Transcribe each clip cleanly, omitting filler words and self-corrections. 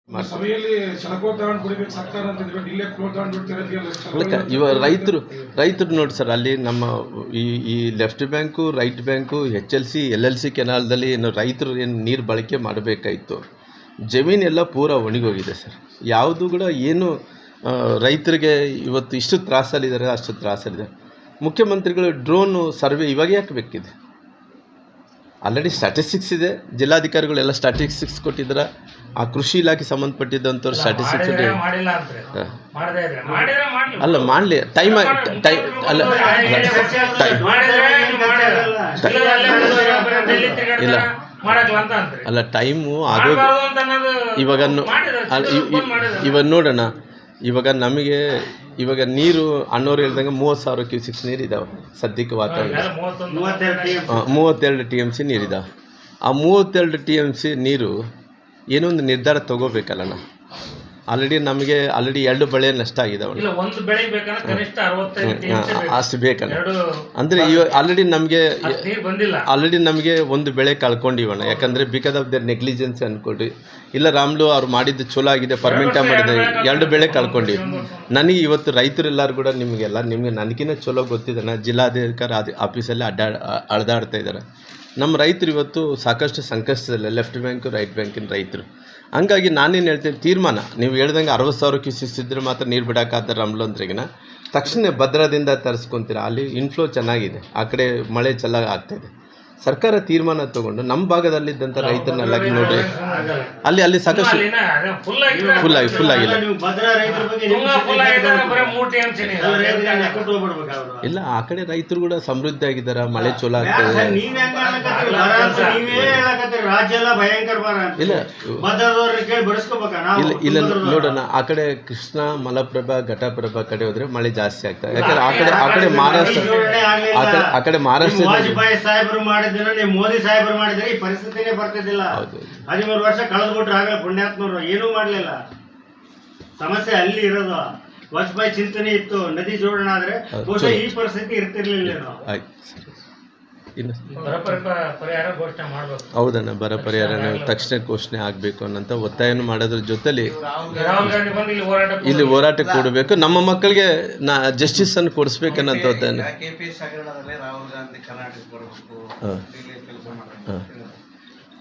ಸಭೆಯಲ್ಲಿ ಸಲಕೋ ತಗೊಂಡು ಬಿಡಬೇಕು ಸರ್ಕಾರ ಅಂತ ಇದ್ಬಿಟ್ಟು ಇಲ್ಲೇ ಫ್ಲೋ ತಗೊಂಡು ಬಿಡ್ತಾರೆ. ಇವ ರೈತರು ನೋಡಿ ಸರ್, ಅಲ್ಲಿ ನಮ್ಮ ಈ left bank, right bank, HLC, LLC ಕೆನಾಲ್ದಲ್ಲಿ ಏನು ರೈತರು ಏನು ನೀರು ಬಳಕೆ ಮಾಡಬೇಕಾಯಿತು, ಜಮೀನೆಲ್ಲ ಪೂರ ಒಣಗೋಗಿದೆ ಸರ್. ಯಾವುದು ಕೂಡ ಏನು ರೈತರಿಗೆ ಇವತ್ತು ಇಷ್ಟು ತ್ರಾಸಲ್ಲಿದ್ದಾರೆ, ಅಷ್ಟು ತ್ರಾಸಲ್ಲಿದ್ದಾರೆ. ಮುಖ್ಯಮಂತ್ರಿಗಳು ಡ್ರೋನು ಸರ್ವೆ ಇವಾಗ ಯಾಕೆ ಬೇಕಿದೆ? ಆಲ್ರೆಡಿ ಸ್ಟ್ಯಾಟಿಸ್ಟಿಕ್ಸ್ ಇದೆ, ಜಿಲ್ಲಾಧಿಕಾರಿಗಳೆಲ್ಲ ಸ್ಟ್ಯಾಟಿಸ್ಟಿಕ್ಸ್ ಕೊಟ್ಟಿದ್ದಾರೆ. ಆ ಕೃಷಿ ಇಲಾಖೆ ಸಂಬಂಧಪಟ್ಟಿದ್ದಂಥವ್ರು ಸ್ಟ್ಯಾಟಿಸ್ಟಿಕ್ಸ್ ಅಲ್ಲ ಮಾಡಲಿ ಟೈಮ್ ಅಲ್ಲ ಇಲ್ಲ ಅಲ್ಲ ಟೈಮು ಆಗೋ ಇವಾಗ ನೋಡೋಣ. ಇವಾಗ ನಮಗೆ ಇವಾಗ ನೀರು ಅಣ್ಣವ್ರು ಹೇಳ್ದಂಗೆ 30,000 ಕ್ಯೂಸಿಕ್ಸ್ ನೀರು ಇದ್ದಾವೆ ಸದ್ಯಕ್ಕೆ ವಾತಾವರಣ. 32 TMC ನೀರಿದ್ದಾವೆ. ಆ 32 TMC ನೀರು ಏನೋ ಒಂದು ನಿರ್ಧಾರ ತಗೋಬೇಕಲ್ಲ. ಆಲ್ರೆಡಿ 2 ಬೆಳೆ ನಷ್ಟ ಆಗಿದಾವೆ, ಅಷ್ಟು ಬೇಕಲ್ಲ. ಅಂದರೆ ಇವಾಗ ಆಲ್ರೆಡಿ ನಮಗೆ ಒಂದು ಬೆಳೆ ಕಳ್ಕೊಂಡಿವಣ್ಣ. ಯಾಕಂದರೆ ಬಿಕಾಸ್ ಆಫ್ ದರ್ ನೆಗ್ಲಿಜೆನ್ಸ್ ಅಂದ್ಕೊಳ್ರಿ, ಇಲ್ಲ ರಾಮ್ಲು ಅವ್ರು ಮಾಡಿದ್ದು ಚಲೋ ಆಗಿದೆ, ಪರ್ಮಿಂಟ ಮಾಡಿದೆ, 2 ಬೆಳೆ ಕಳ್ಕೊಂಡಿವಿ. ನನಗೆ ಇವತ್ತು ರೈತರೆಲ್ಲರೂ ಕೂಡ ನಿಮಗೆ ನನಗಿನ್ನ ಚಲೋ ಗೊತ್ತಿದ್ದಾನೆ. ಜಿಲ್ಲಾಧಿಕಾರಿ ಆಫೀಸಲ್ಲಿ ಅಡ್ಡಾಡ್ತಾ ಇದ್ದಾರೆ. ನಮ್ಮ ರೈತರು ಇವತ್ತು ಸಾಕಷ್ಟು ಸಂಕಷ್ಟದಲ್ಲ, ಲೆಫ್ಟ್ ಬ್ಯಾಂಕು, ರೈಟ್ ಬ್ಯಾಂಕಿನ ರೈತರು. ಹಂಗಾಗಿ ನಾನೇನು ಹೇಳ್ತೀನಿ, ತೀರ್ಮಾನ ನೀವು ಹೇಳ್ದಂಗೆ 60,000 ಕ್ಯೂಸಿಕ್ಸ್ ಇದ್ದರೆ ಮಾತ್ರ ನೀರು ಬಿಡೋಕ್ಕಾದ್ರೆ ರಾಮ್ಲು ಅಂದ್ರೆಗಿನ ತಕ್ಷಣ ಭದ್ರಾದಿಂದ ತರಿಸ್ಕೊತೀರ. ಅಲ್ಲಿ ಇನ್ಫ್ಲೋ ಚೆನ್ನಾಗಿದೆ, ಆ ಕಡೆ ಮಳೆ ಚೆನ್ನಾಗಿ ಆಗ್ತಾಯಿದೆ. ಸರ್ಕಾರ ತೀರ್ಮಾನ ತಗೊಂಡು ನಮ್ಮ ಭಾಗದಲ್ಲಿದ್ದಂಥ ರೈತರನ್ನೆಲ್ಲ ನೋಡ್ರಿ, ಅಲ್ಲಿ ಸಾಕಷ್ಟು ಫುಲ್ ಆಗಿಲ್ಲ. ಇಲ್ಲ, ಆ ಕಡೆ ರೈತರು ಕೂಡ ಸಮೃದ್ಧಿ ಆಗಿದ್ದಾರೆ, ಮಳೆ ಚಲೋ ಆಗ್ತದೆ. ಇಲ್ಲ ನೋಡೋಣ, ಆ ಕಡೆ ಕೃಷ್ಣ, ಮಲಪ್ರಭಾ, ಘಟಪ್ರಭಾ ಕಡೆ ಹೋದ್ರೆ ಮಳೆ ಜಾಸ್ತಿ ಆಗ್ತದೆ. ಯಾಕಂದ್ರೆ ಆ ಕಡೆ ಮಹಾರಾಷ್ಟ್ರ ಮೋದಿ ಸಾಹೇಬರು ಮಾಡಿದ್ರೆ ಈ ಪರಿಸ್ಥಿತಿನೇ ಬರ್ತಿದ್ದಿಲ್ಲ. 13 ವರ್ಷ ಕಳೆದ್ಬಿಟ್ರೆ ಆಗಲೇ ಪುಣ್ಯಾತ್ಮರು ಏನೂ ಮಾಡಲಿಲ್ಲ. ಸಮಸ್ಯೆ ಅಲ್ಲಿ ಇರೋದು. ವಾಜಪೇಯಿ ಚಿಂತನೆ ಇತ್ತು, ನದಿ ಜೋಡಣೆ ಆದ್ರೆ ಬಹುಶಃ ಈ ಪರಿಸ್ಥಿತಿ ಇರ್ತಿರ್ಲಿಲ್ಲ. ಹೌದಣ್ಣ, ಬರ ಪರಿಹಾರ ತಕ್ಷಣ ಘೋಷಣೆ ಆಗಬೇಕು ಅನ್ನೋಂಥ ಒತ್ತಾಯನ ಮಾಡೋದ್ರ ಜೊತೆಲಿ ಇಲ್ಲಿ ಹೋರಾಟ ಕೊಡಬೇಕು. ನಮ್ಮ ಮಕ್ಕಳಿಗೆ ಜಸ್ಟಿಸ್ ಅನ್ನು ಕೊಡಿಸ್ಬೇಕನ್ನೋಂಥ ಒತ್ತಾಯ.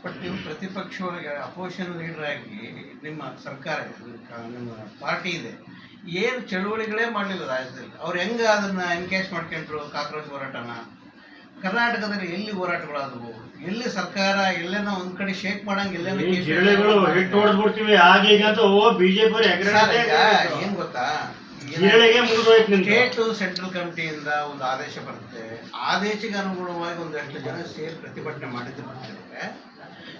ಬಟ್ ನೀವು ಪ್ರತಿಪಕ್ಷವಾಗಿ ಅಪೋಸಿಷನ್ ಲೀಡರ್ ಆಗಿ ನಿಮ್ಮ ಸರ್ಕಾರ, ನಿಮ್ಮ ಪಾರ್ಟಿ ಇದೆ, ಏನು ಚಳುವಳಿಗಳೇ ಮಾಡಲಿಲ್ಲ ರಾಜ್ಯದಲ್ಲಿ. ಅವ್ರು ಹೆಂಗೆ ಅದನ್ನು ಎನ್ಕೇಜ್ ಮಾಡ್ಕೊಂಡ್ರು ಕಾಕ್ರೋಚ್ ಹೋರಾಟನ? ಕರ್ನಾಟಕದಲ್ಲಿ ಎಲ್ಲಿ ಹೋರಾಟಗಳಾದವು? ಎಲ್ಲಿ ಸರ್ಕಾರ ಎಲ್ಲೇನೋ ಒಂದ್ ಕಡೆ ಶೇಕ್ ಮಾಡಂಗ ಎಲ್ಲೇನೋ ಏನ್ ಗೊತ್ತಾ, ಸ್ಟೇಟ್ ಸೆಂಟ್ರಲ್ ಕಮಿಟಿಯಿಂದ ಒಂದು ಆದೇಶ ಬರುತ್ತೆ. ಆದೇಶಕ್ಕೆ ಅನುಗುಣವಾಗಿ ಒಂದಷ್ಟು ಜನ ಸೇರಿ ಪ್ರತಿಭಟನೆ ಮಾಡಿದ್ರೆ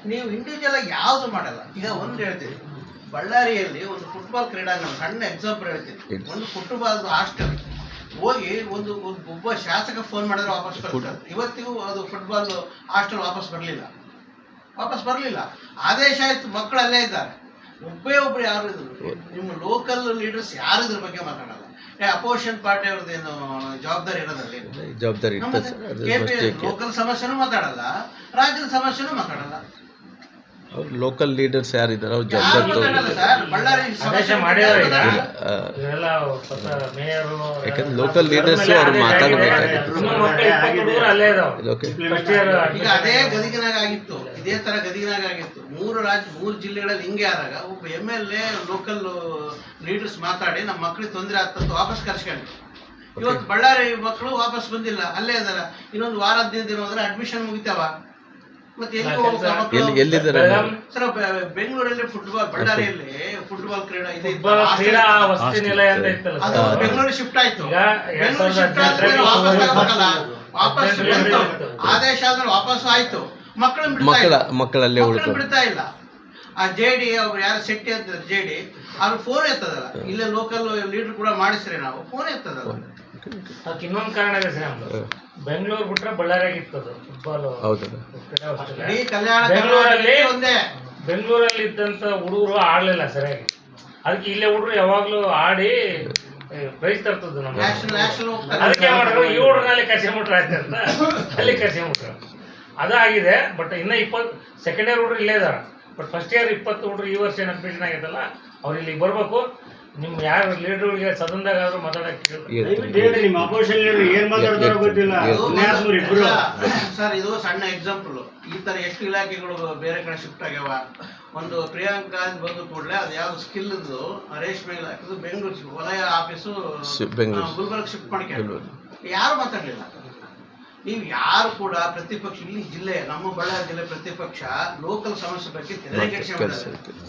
ನೀವು ಇಂಡಿವಿಜುವಲ್ ಆಗಿ ಯಾವುದು ಮಾಡಲ್ಲ. ಈಗ ಒಂದು ಹೇಳ್ತೀವಿ, ಬಳ್ಳಾರಿಯಲ್ಲಿ ಒಂದು ಫುಟ್ಬಾಲ್ ಕ್ರೀಡಾಂಗಣ, ಸಣ್ಣ ಎಕ್ಸಾಂಪಲ್ ಹೇಳ್ತೀನಿ. ಒಂದು ಫುಟ್ಬಾಲ್ ಹಾಸ್ಟೆಲ್ ಹೋಗಿ ಒಬ್ಬ ಶಾಸಕ ಫೋನ್ ಮಾಡಿದ್ರೆ ವಾಪಸ್ ಬರ್ತಾರೆ. ಇವತ್ತಿಗೂ ಅದು ಫುಟ್ಬಾಲ್ ಹಾಸ್ಟೆಲ್ ವಾಪಸ್ ಬರಲಿಲ್ಲ. ಆದೇಶ ಆಯ್ತು, ಮಕ್ಕಳು ಅಲ್ಲೇ ಇದ್ದಾರೆ. ಒಬ್ಬರು ಯಾರು ಇದ್ರು, ನಿಮ್ಮ ಲೋಕಲ್ ಲೀಡರ್ಸ್ ಯಾರು ಇದ್ರ ಬಗ್ಗೆ ಮಾತಾಡಲ್ಲ. ಅಪೋಸಿಷನ್ ಪಾರ್ಟಿ ಅವ್ರದ್ದೇನು ಜವಾಬ್ದಾರಿ ಇರೋದಲ್ಲಿ? ಲೋಕಲ್ ಸಮಸ್ಯೆನೂ ಮಾತಾಡಲ್ಲ, ರಾಜ್ಯದ ಸಮಸ್ಯೆನೂ ಮಾತಾಡಲ್ಲ. ಅವ್ರು ಲೋಕಲ್ ಲೀಡರ್ಸ್ ಯಾರಿದ್ದಾರೆ ಅವ್ರು ಜವಾಬ್ದಾರಿ ಯಾಕಂದ್ರೆ ಲೋಕಲ್ ಲೀಡರ್ಸ್ ಅವ್ರು ಮಾತಾಡಬೇಕಾಗಿತ್ತು. ಈಗ ಅದೇ ಗದಗಿನಾಗ ಆಗಿತ್ತು, ಇದೇ ತರ ಗದಗಿನಾಗ ಆಗಿತ್ತು. 3 ಜಿಲ್ಲೆಗಳಲ್ಲಿ ಹಿಂಗೆ ಆದಾಗ ಒಬ್ಬ MLA ಲೋಕಲ್ ಲೀಡರ್ಸ್ ಮಾತಾಡಿ ನಮ್ಮ ಮಕ್ಕಳಿಗೆ ತೊಂದರೆ ಆಗ್ತಂತ ವಾಪಸ್ ಕರ್ಸ್ಕೊಂಡ್ರು. ಇವತ್ತು ಬಳ್ಳಾರಿ ಮಕ್ಕಳು ವಾಪಸ್ ಬಂದಿಲ್ಲ, ಅಲ್ಲೇ ಅದಾರ. ಇನ್ನೊಂದು ವಾರ 15 ದಿನ ಹೋದ್ರೆ ಅಡ್ಮಿಷನ್ ಮುಗಿತಾವ. ಮತ್ತೆ ಎಲ್ಲಿದ್ದಾರೆ ಸರ್? ಬೆಂಗಳೂರಲ್ಲಿ ಫುಟ್ಬಾಲ್, ಬಳ್ಳಾರಿಯಲ್ಲಿ ಫುಟ್ಬಾಲ್ ಕ್ರೀಡಾ ಇದೆ, ಬೆಂಗಳೂರು ಶಿಫ್ಟ್ ಆಯ್ತು. ವಾಪಸ್ ಆದೇಶ ಆದ್ಮೇಲೆ ವಾಪಸ್ ಆಯ್ತು, ಮಕ್ಕಳಲ್ಲೇ ಬಿಡ್ತಾ ಇಲ್ಲ. ಆ JD ಅವ್ರು ಯಾರು ಶೆಟ್ಟಿ ಅಂತ JD ಅವ್ರು ಫೋನ್ ಎತ್ತದಲ್ಲ. ಇಲ್ಲೇ ಲೋಕಲ್ ಲೀಡರ್ ಕೂಡ ಮಾಡಿಸ್ರಿ, ನಾವು ಫೋನ್ ಎತ್ತದಲ್ಲ. ಅದಕ್ಕೆ ಇನ್ನೊಂದು ಕಾರಣ ಇದೆ ಸರ್, ಬೆಂಗಳೂರು ಬಿಟ್ರೆ ಬಳ್ಳಾರಿಯಾಗಿತ್ತು ಫುಟ್ಬಾಲ್. ಬೆಂಗಳೂರಲ್ಲಿ ಇದ್ದಂತ ಹುಡುಗರು ಆಡ್ಲಿಲ್ಲ ಸರಿಯಾಗಿ. ಅದಕ್ಕೆ ಇಲ್ಲೇ ಹುಡುಗರು ಯಾವಾಗ್ಲೂ ಆಡಿ ಪ್ರೈಸ್ ತರ್ತದ್ದು. ನಮ್ಮ ಅದಕ್ಕೆ ಮಾಡಿದ್ರು ಈ ಹುಡುಗರಲ್ಲಿ ಕಸಿಮುಟ್ರ ಆಯ್ತು ಅಂತ ಅಲ್ಲಿ ಕಸಿಮುಟ್ರ ಅದಾಗಿದೆ. ಬಟ್ ಇನ್ನ 20 ಸೆಕೆಂಡ್ ಇಯರ್ ಹುಡುಗರು ಇಲ್ಲೇ ಇದಾರ. ಬಟ್ ಫಸ್ಟ್ ಇಯರ್ 20 ಹುಡುಗರು ಈ ವರ್ಷ ಅಡ್ಮಿಷನ್ ಆಗೈತಲ್ಲ ಅವ್ರು ಇಲ್ಲಿಗೆ ಬರ್ಬೇಕು. ನಿಮ್ ಯಾರು ಲೀಡರ್ಗಳಿಗೆ ಸದನದಾಗ ಆದ್ರೂ ಮಾತಾಡಕ್ಕೆ ದಯವಿಟ್ಟು ಹೇಳ್ರಿ, ನಿಮ್ಮ ಅಪೋಸಿಷನ್ ಲೀಡರ್ ಏನ್ ಮಾತಾಡ್ತಾರೋ ಗೊತ್ತಿಲ್ಲ. ಪುಣ್ಯಾತ್ಮರು ಇಬ್ರು. ಸರ್ ಇದು ಸಣ್ಣ ಎಕ್ಸಾಂಪಲ್. ಈ ತರ ಎಷ್ಟು ಇಲಾಖೆಗಳು ಬೇರೆ ಕಡೆ ಶಿಫ್ಟ್ ಆಗ್ಯಾವ. ಒಂದು ಪ್ರಿಯಾಂಕಾ ಅಂತ ಬಂದು ಕೂಡಲೇ ಅದು ಯಾವ್ದು ಸ್ಕಿಲ್ ರೇಷ್ಮೆ ಇಲಾಖೆದು ಬೆಂಗಳೂರು ವಲಯ ಆಫೀಸು ಗುಲ್ಬರ್ಗ ಶಿಫ್ಟ್ ಮಾಡ್ಕೊಂಡು ಯಾರು ಮಾತಾಡ್ಲಿಲ್ಲ. ನೀವು ಯಾರು ಕೂಡ ಪ್ರತಿಪಕ್ಷ ಇಲ್ಲಿ ಜಿಲ್ಲೆ ನಮ್ಮ ಬಳ್ಳಾರಿ ಜಿಲ್ಲೆ ಪ್ರತಿಪಕ್ಷ ಲೋಕಲ್ ಸಮಸ್ಯೆ ಬಗ್ಗೆ ತಲೆ ಕೆಡಿಸ್ಕೊಂಡಿದ್ದಾರೆ.